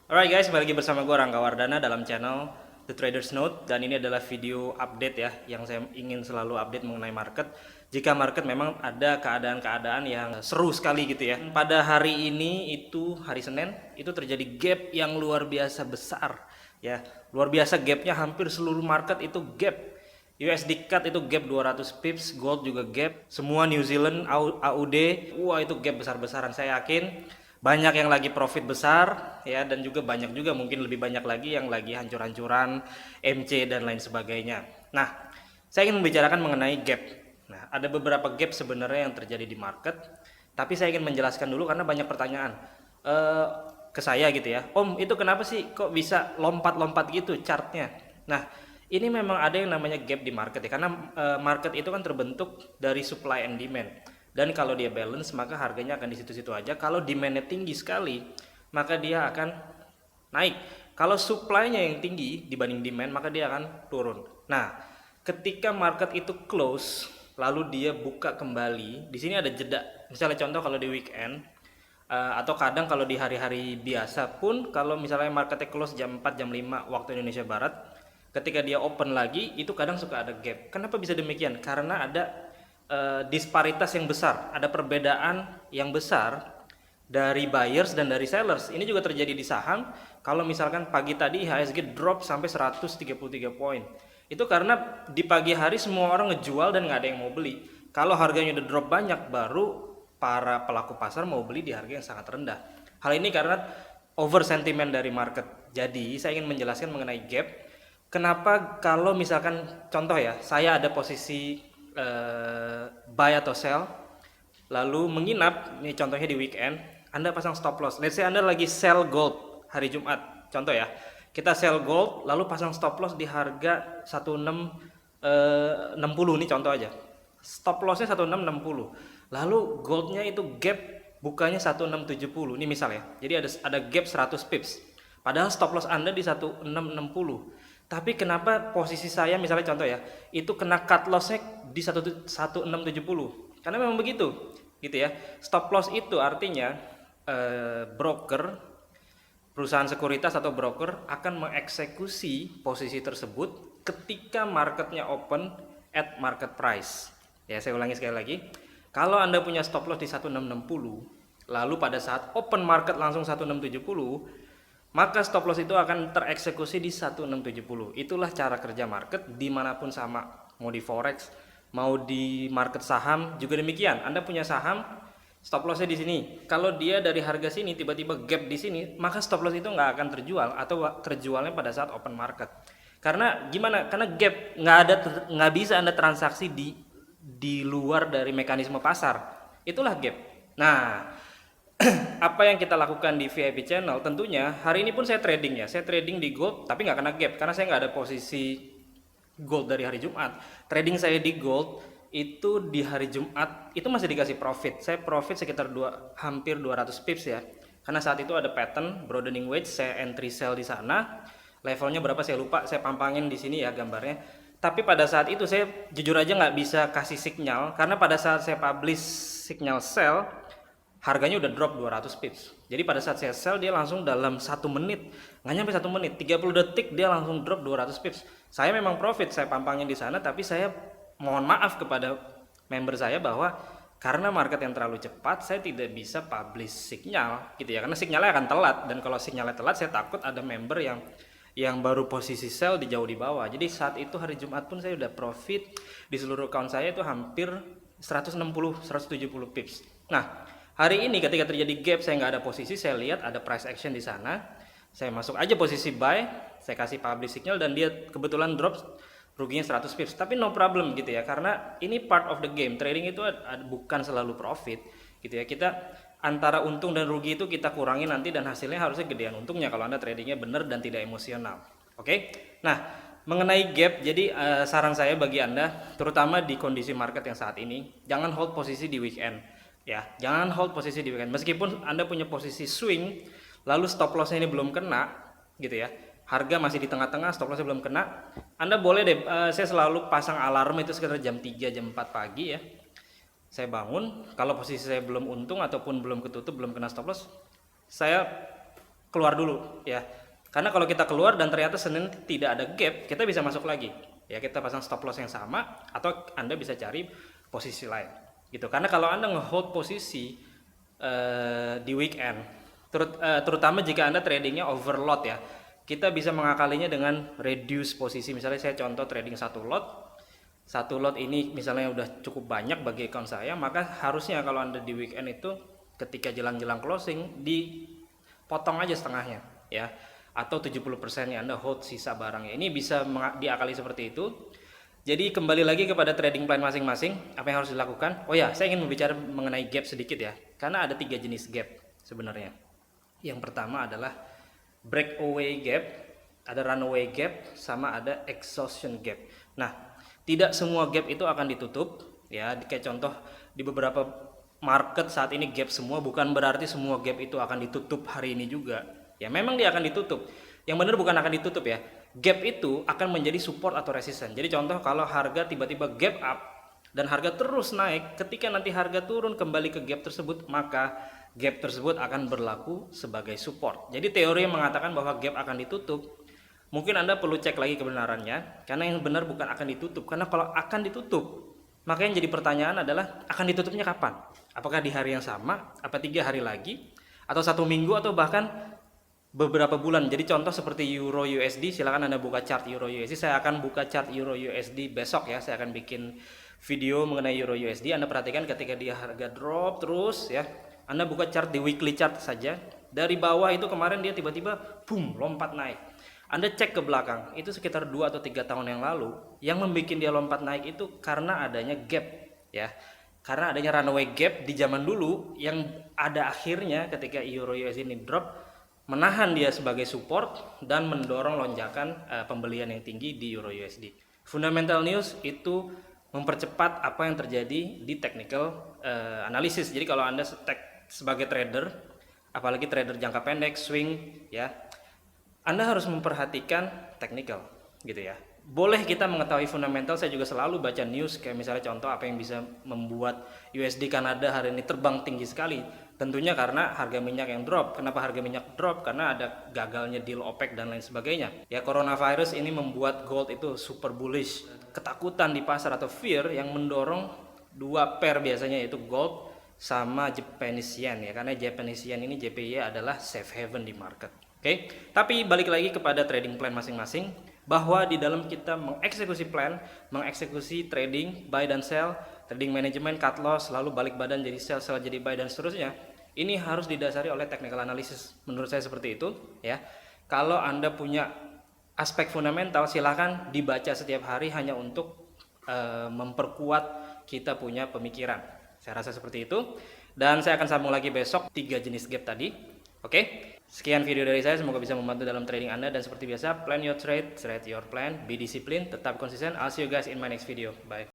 Alright guys, kembali lagi bersama gue Rangga Wardana dalam channel The Trader's Note. Dan ini adalah video update ya, yang saya ingin selalu update mengenai market. Jika market memang ada keadaan-keadaan yang seru sekali gitu ya. Pada hari ini itu hari Senin, itu terjadi gap yang luar biasa besar ya. Luar biasa gapnya, hampir seluruh market itu gap. USD CAD itu gap 200 pips, gold juga gap, semua New Zealand, AUD, wah itu gap besar-besaran. Saya yakin banyak yang lagi profit besar ya, dan juga banyak juga mungkin lebih banyak lagi yang lagi hancur-hancuran MC dan lain sebagainya. Nah, saya ingin membicarakan mengenai gap. Nah, ada beberapa gap sebenarnya yang terjadi di market, tapi saya ingin menjelaskan dulu karena banyak pertanyaan ke saya gitu ya. Om, itu kenapa sih kok bisa lompat-lompat gitu chartnya? Nah, ini memang ada yang namanya gap di market ya, karena market itu kan terbentuk dari supply and demand. Dan kalau dia balance maka harganya akan di situ-situ aja. Kalau demandnya tinggi sekali maka dia akan naik. Kalau supply-nya yang tinggi dibanding demand maka dia akan turun. Nah, ketika market itu close lalu dia buka kembali, di sini ada jeda. Misalnya contoh kalau di weekend atau kadang kalau di hari-hari biasa pun, kalau misalnya marketnya close jam 4 jam 5 waktu Indonesia Barat, ketika dia open lagi itu kadang suka ada gap. Kenapa bisa demikian? Karena ada disparitas yang besar, ada perbedaan yang besar dari buyers dan dari sellers. Ini juga terjadi di saham. Kalau misalkan pagi tadi IHSG drop sampai 133 poin, itu karena di pagi hari semua orang ngejual dan nggak ada yang mau beli. Kalau harganya udah drop banyak, baru para pelaku pasar mau beli di harga yang sangat rendah. Hal ini karena over sentiment dari market. Jadi saya ingin menjelaskan mengenai gap. Kenapa kalau misalkan contoh ya, saya ada posisi buy atau sell, lalu menginap, ini contohnya di weekend, Anda pasang stop loss. Let's say Anda lagi sell gold hari Jumat, contoh ya, kita sell gold lalu pasang stop loss di harga 1660 nih contoh aja. Stop lossnya 1660, lalu goldnya itu gap bukannya 1670 ini misal ya, jadi ada gap 100 pips, padahal stop loss Anda di 1660. Tapi kenapa posisi saya misalnya contoh ya, itu kena cut lossnya di 1670? Karena memang begitu, gitu ya. Stop loss itu artinya broker, perusahaan sekuritas atau broker akan mengeksekusi posisi tersebut ketika marketnya open at market price. Ya, saya ulangi sekali lagi. Kalau Anda punya stop loss di 1660, lalu pada saat open market langsung 1670, maka stop loss itu akan tereksekusi di 1670. Itulah cara kerja market dimanapun sama, mau di forex, mau di market saham juga demikian. Anda punya saham, stop lossnya di sini. Kalau dia dari harga sini tiba-tiba gap di sini, maka stop loss itu nggak akan terjual atau terjualnya pada saat open market. Karena gimana? Karena gap nggak bisa Anda transaksi di luar dari mekanisme pasar. Itulah gap. Nah, apa yang kita lakukan di VIP channel, tentunya hari ini pun saya trading ya, saya trading di gold tapi nggak kena gap karena saya nggak ada posisi gold dari hari Jumat. Trading saya di gold itu di hari Jumat itu masih dikasih profit. Saya profit sekitar hampir 200 pips ya, karena saat itu ada pattern broadening wedge, saya entry sell di sana. Levelnya berapa saya lupa, saya pampangin di sini ya gambarnya. Tapi pada saat itu saya jujur aja nggak bisa kasih sinyal, karena pada saat saya publish sinyal sell harganya udah drop 200 pips. Jadi pada saat saya sell dia langsung dalam 1 menit, nggak nyampe 1 menit, 30 detik dia langsung drop 200 pips. Saya memang profit, saya pampangin di sana, tapi saya mohon maaf kepada member saya bahwa karena market yang terlalu cepat saya tidak bisa publish sinyal gitu ya, karena sinyalnya akan telat, dan kalau sinyalnya telat saya takut ada member yang baru posisi sell di jauh di bawah. Jadi saat itu hari Jumat pun saya udah profit di seluruh account saya itu hampir 160 170 pips. Nah, hari ini ketika terjadi gap saya nggak ada posisi, saya lihat ada price action di sana, saya masuk aja posisi buy, saya kasih publish signal dan dia kebetulan drop, ruginya 100 pips. Tapi no problem gitu ya, karena ini part of the game. Trading itu bukan selalu profit gitu ya. Kita antara untung dan rugi itu kita kurangi nanti, dan hasilnya harusnya gedean untungnya kalau Anda tradingnya benar dan tidak emosional. Oke? Nah, mengenai gap, jadi saran saya bagi Anda, terutama di kondisi market yang saat ini, jangan hold posisi di weekend. Ya, jangan hold posisi di weekend. Meskipun Anda punya posisi swing, lalu stop lossnya ini belum kena, gitu ya. Harga masih di tengah-tengah, stop lossnya belum kena. Anda boleh deh, saya selalu pasang alarm itu sekitar jam 3, jam 4 pagi ya. Saya bangun, kalau posisi saya belum untung ataupun belum ketutup, belum kena stop loss, saya keluar dulu ya. Karena kalau kita keluar dan ternyata Senin tidak ada gap, kita bisa masuk lagi. Ya, kita pasang stop loss yang sama atau Anda bisa cari posisi lain. Gitu. Karena kalau Anda nge-hold posisi di weekend, terutama jika Anda tradingnya overload ya, kita bisa mengakalinya dengan reduce posisi. Misalnya saya contoh trading satu lot ini misalnya udah cukup banyak bagi account saya, maka harusnya kalau Anda di weekend itu ketika jelang-jelang closing dipotong aja setengahnya ya, atau 70%-nya Anda hold sisa barangnya. Ini bisa diakali seperti itu. Jadi kembali lagi kepada trading plan masing-masing, apa yang harus dilakukan? Oh ya, saya ingin berbicara mengenai gap sedikit ya, karena ada 3 jenis gap sebenarnya. Yang pertama adalah breakaway gap, ada runaway gap, sama ada exhaustion gap. Nah, tidak semua gap itu akan ditutup ya. Kayak contoh di beberapa market saat ini gap semua, bukan berarti semua gap itu akan ditutup hari ini juga. Ya memang dia akan ditutup. Yang benar bukan akan ditutup ya. Gap itu akan menjadi support atau resistance. Jadi contoh kalau harga tiba-tiba gap up dan harga terus naik, ketika nanti harga turun kembali ke gap tersebut, maka gap tersebut akan berlaku sebagai support. Jadi teori yang mengatakan bahwa gap akan ditutup, mungkin Anda perlu cek lagi kebenarannya, karena yang benar bukan akan ditutup. Karena kalau akan ditutup, maka yang jadi pertanyaan adalah akan ditutupnya kapan? Apakah di hari yang sama, apa 3 hari lagi, atau 1 minggu, atau bahkan beberapa bulan. Jadi contoh seperti Euro USD, silakan Anda buka chart Euro USD. Saya akan buka chart Euro USD besok ya. Saya akan bikin video mengenai Euro USD. Anda perhatikan ketika dia harga drop terus ya, Anda buka chart di weekly chart saja. Dari bawah itu kemarin dia tiba-tiba boom, lompat naik. Anda cek ke belakang, itu sekitar 2 atau 3 tahun yang lalu, yang membuat dia lompat naik itu karena adanya gap ya. Karena adanya runaway gap di zaman dulu yang ada akhirnya ketika Euro USD ini drop, menahan dia sebagai support dan mendorong lonjakan pembelian yang tinggi di Euro USD. Fundamental news itu mempercepat apa yang terjadi di technical analysis. Jadi kalau Anda sebagai trader, apalagi trader jangka pendek, swing ya, Anda harus memperhatikan technical gitu ya. Boleh kita mengetahui fundamental, saya juga selalu baca news kayak misalnya contoh apa yang bisa membuat USD Kanada hari ini terbang tinggi sekali. Tentunya karena harga minyak yang drop. Kenapa harga minyak drop? Karena ada gagalnya deal OPEC dan lain sebagainya. Ya, coronavirus ini membuat gold itu super bullish. Ketakutan di pasar atau fear yang mendorong 2 pair biasanya, yaitu gold sama Japanese yen ya. Karena Japanese yen ini JPY adalah safe haven di market. Oke, tapi balik lagi kepada trading plan masing-masing, bahwa di dalam kita mengeksekusi plan, mengeksekusi trading, buy dan sell, trading manajemen, cut loss, lalu balik badan jadi sell, sell jadi buy dan seterusnya, ini harus didasari oleh technical analysis. Menurut saya seperti itu ya. Kalau Anda punya aspek fundamental, silahkan dibaca setiap hari hanya untuk memperkuat kita punya pemikiran. Saya rasa seperti itu. Dan saya akan sambung lagi besok 3 jenis gap tadi. Oke, sekian video dari saya, semoga bisa membantu dalam trading Anda. Dan seperti biasa, plan your trade, trade your plan, be disciplined, tetap konsisten. I'll see you guys in my next video. Bye.